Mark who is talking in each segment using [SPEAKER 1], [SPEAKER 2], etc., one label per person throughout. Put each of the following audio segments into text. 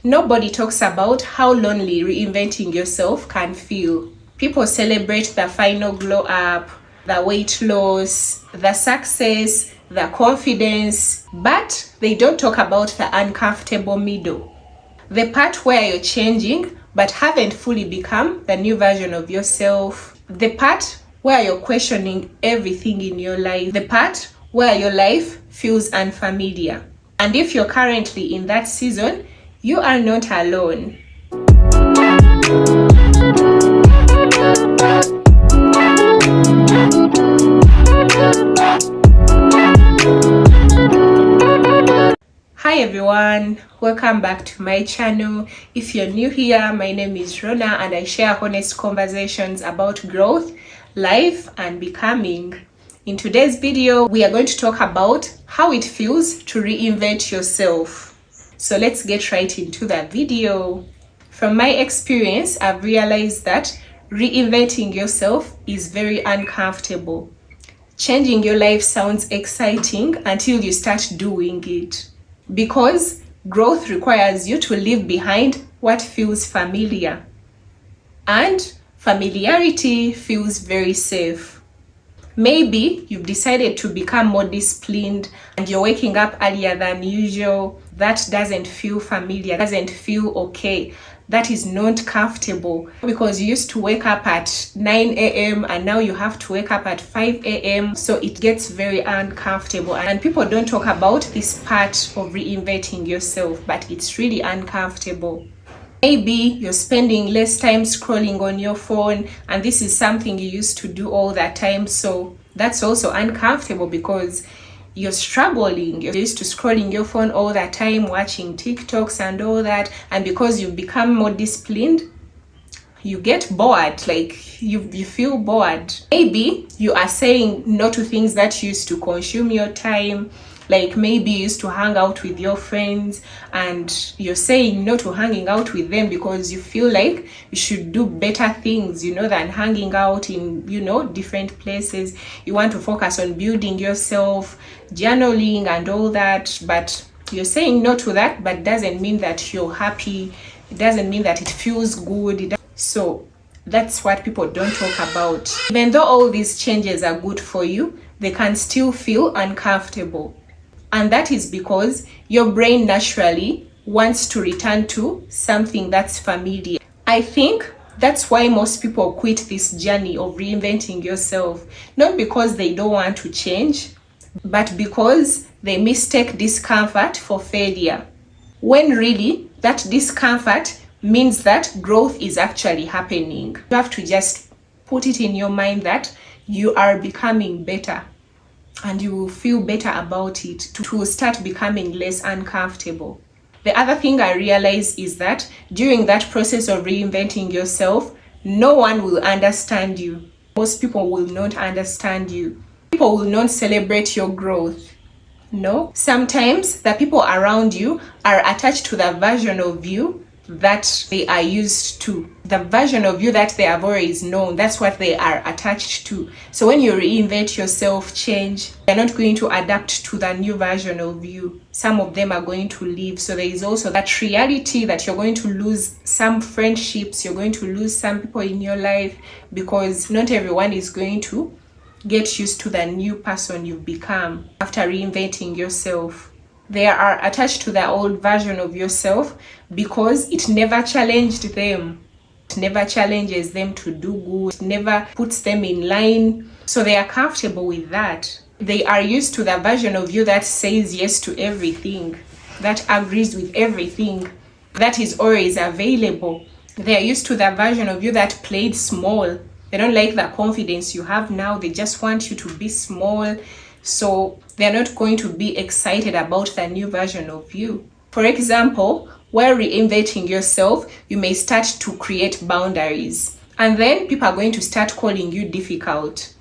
[SPEAKER 1] Nobody talks about how lonely reinventing yourself can feel. People celebrate the final glow up, the weight loss, the success, the confidence, but they don't talk about the uncomfortable middle. The part where you're changing but haven't fully become the new version of yourself. The part where you're questioning everything in your life. The part where your life feels unfamiliar. And if you're currently in that season, you are not alone. Hi everyone, welcome back to my channel. If you're new here, my name is Rona and I share honest conversations about growth, life and becoming. In today's video, we are going to talk about how it feels to reinvent yourself. So let's get right into that video. From my experience, I've realized that reinventing yourself is very uncomfortable. Changing your life sounds exciting until you start doing it. Because growth requires you to leave behind what feels familiar. And familiarity feels very safe. Maybe you've decided to become more disciplined and you're waking up earlier than usual. That doesn't feel familiar, doesn't feel okay. That is not comfortable because you used to wake up at 9 a.m. and now you have to wake up at 5 a.m. So it gets very uncomfortable. And people don't talk about this part of reinventing yourself, but it's really uncomfortable. Maybe you're spending less time scrolling on your phone and this is something you used to do all that time. So that's also uncomfortable because you're struggling. You're used to scrolling your phone all the time, watching TikToks and all that. And because you've become more disciplined, you get bored, like you feel bored. Maybe you are saying no to things that used to consume your time. Like maybe you used to hang out with your friends and you're saying no to hanging out with them because you feel like you should do better things, than hanging out in, different places. You want to focus on building yourself, journaling and all that, but you're saying no to that, but doesn't mean that you're happy. It doesn't mean that it feels good. So that's what people don't talk about. Even though all these changes are good for you, they can still feel uncomfortable. And that is because your brain naturally wants to return to something that's familiar. I think that's why most people quit this journey of reinventing yourself. Not because they don't want to change, but because they mistake discomfort for failure. When really, that discomfort means that growth is actually happening. You have to just put it in your mind that you are becoming better. And you will feel better about it to start becoming less uncomfortable. The other thing I realize is that during that process of reinventing yourself, no one will understand you. Most people will not understand you. People will not celebrate your growth. No. Sometimes the people around you are attached to the version of you that they are used to. The version of you that they have always known, that's what they are attached to. So when you reinvent yourself, change, they're not going to adapt to the new version of you. Some of them are going to leave. So there is also that reality that you're going to lose some friendships, you're going to lose some people in your life because not everyone is going to get used to the new person you've become after reinventing yourself. They are attached to the old version of yourself because it never challenged them. It never challenges them to do good. It never puts them in line. So they are comfortable with that. They are used to the version of you that says yes to everything, that agrees with everything, that is always available. They are used to the version of you that played small. They don't like the confidence you have now. They just want you to be small. So they're not going to be excited about the new version of you. For example, while reinventing yourself, you may start to create boundaries. And then people are going to start calling you difficult.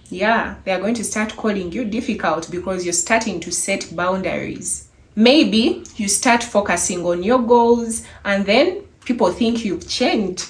[SPEAKER 1] Yeah, they are going to start calling you difficult because you're starting to set boundaries. Maybe you start focusing on your goals and then people think you've changed.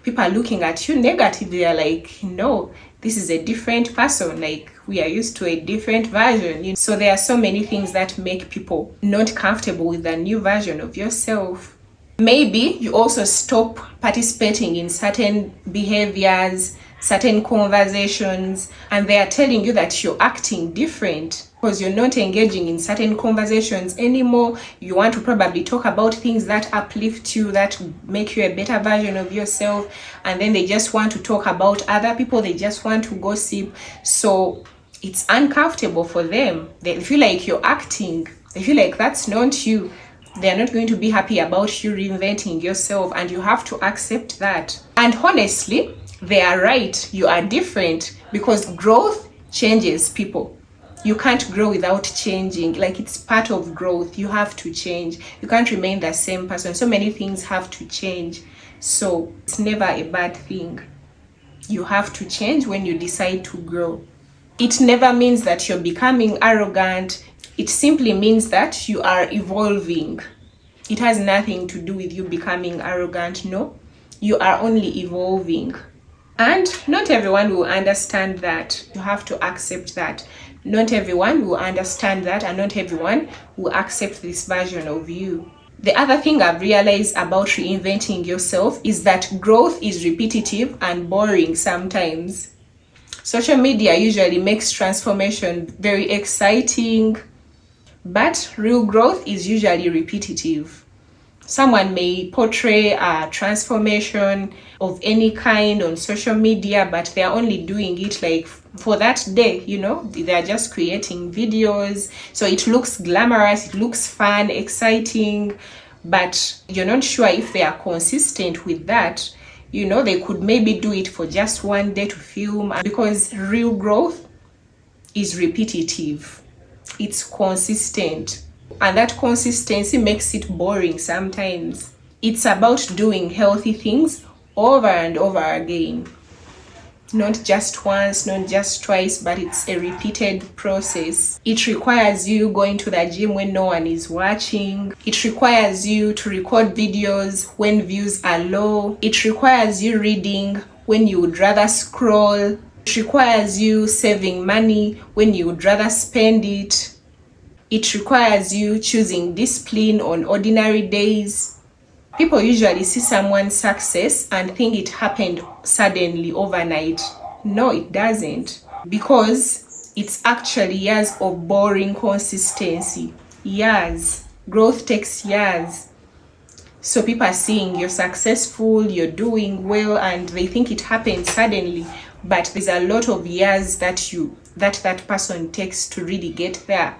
[SPEAKER 1] People are looking at you negatively. They're like, no, this is a different person. Like, we are used to a different version. So there are so many things that make people not comfortable with the new version of yourself. Maybe you also stop participating in certain behaviors, certain conversations, and they are telling you that you're acting different because you're not engaging in certain conversations anymore. You want to probably talk about things that uplift you, that make you a better version of yourself, and then they just want to talk about other people. They just want to gossip. So it's uncomfortable for them. They feel like you're acting. They feel like that's not you. They're not going to be happy about you reinventing yourself, and you have to accept that. And honestly, they are right. You are different because growth changes people. You can't grow without changing. Like, it's part of growth. You have to change. You can't remain the same person. So many things have to change. So it's never a bad thing. You have to change when you decide to grow. It never means that you're becoming arrogant. It simply means that you are evolving. It has nothing to do with you becoming arrogant. No, you are only evolving. And not everyone will understand that. You have to accept that. Not everyone will understand that, and not everyone will accept this version of you. The other thing I've realized about reinventing yourself is that growth is repetitive and boring sometimes. Social media usually makes transformation very exciting, but real growth is usually repetitive. Someone may portray a transformation of any kind on social media, but they're only doing it like for that day, they're just creating videos. So it looks glamorous, it looks fun, exciting, but you're not sure if they are consistent with that. They could maybe do it for just one day to film, because real growth is repetitive. It's consistent. And that consistency makes it boring sometimes. It's about doing healthy things over and over again. Not just once, not just twice, but it's a repeated process. It requires you going to the gym when no one is watching. It requires you to record videos when views are low. It requires you reading when you would rather scroll. It requires you saving money when you would rather spend it. It requires you choosing discipline on ordinary days. People usually see someone's success and think it happened suddenly overnight. No, it doesn't. Because it's actually years of boring consistency. Years. Growth takes years. So people are seeing you're successful, you're doing well, and they think it happened suddenly. But there's a lot of years that person takes to really get there.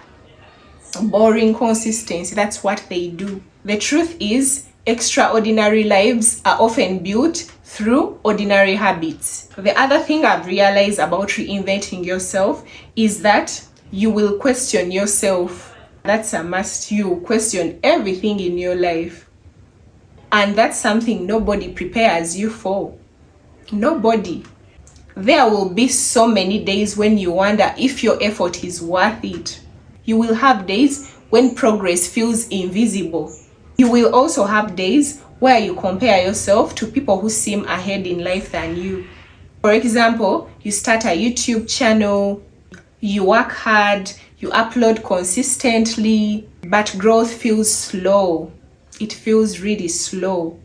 [SPEAKER 1] Boring consistency, that's what they do. The truth is, extraordinary lives are often built through ordinary habits. The other thing I've realized about reinventing yourself is that you will question yourself. That's a must. You question everything in your life. And that's something nobody prepares you for. Nobody. There will be so many days when you wonder if your effort is worth it. You will have days when progress feels invisible. You will also have days where you compare yourself to people who seem ahead in life than you. For example, you start a YouTube channel, you work hard, you upload consistently, but growth feels slow. It feels really slow.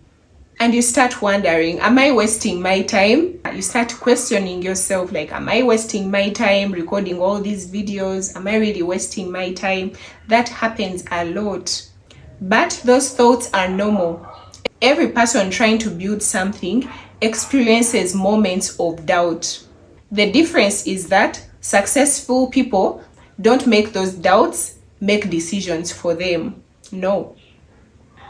[SPEAKER 1] And you start wondering, am I wasting my time? You start questioning yourself, like, am I wasting my time recording all these videos? Am I really wasting my time? That happens a lot. But those thoughts are normal. Every person trying to build something experiences moments of doubt. The difference is that successful people don't make those doubts make decisions for them. No.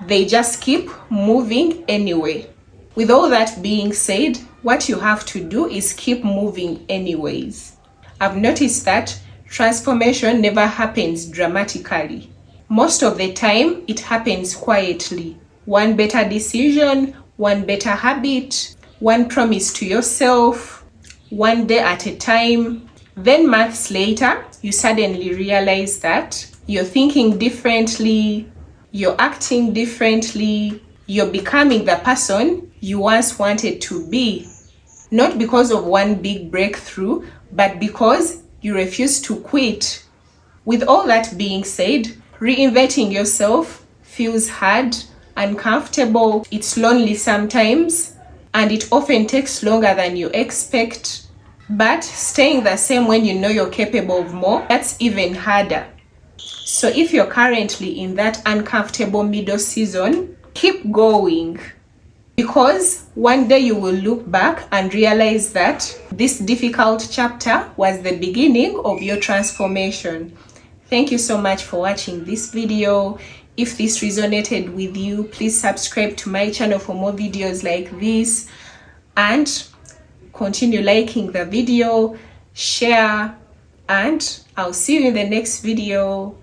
[SPEAKER 1] They just keep moving anyway. With all that being said, what you have to do is keep moving anyways. I've noticed that transformation never happens dramatically. Most of the time, it happens quietly. One better decision, one better habit, one promise to yourself, one day at a time. Then months later, you suddenly realize that you're thinking differently, you're acting differently, you're becoming the person you once wanted to be. Not because of one big breakthrough, but because you refuse to quit. With all that being said, reinventing yourself feels hard, uncomfortable, it's lonely sometimes, and it often takes longer than you expect. But staying the same when you know you're capable of more, that's even harder. So if you're currently in that uncomfortable middle season, keep going, because one day you will look back and realize that this difficult chapter was the beginning of your transformation. Thank you so much for watching this video. If this resonated with you, please subscribe to my channel for more videos like this, and continue liking the video, share, and I'll see you in the next video.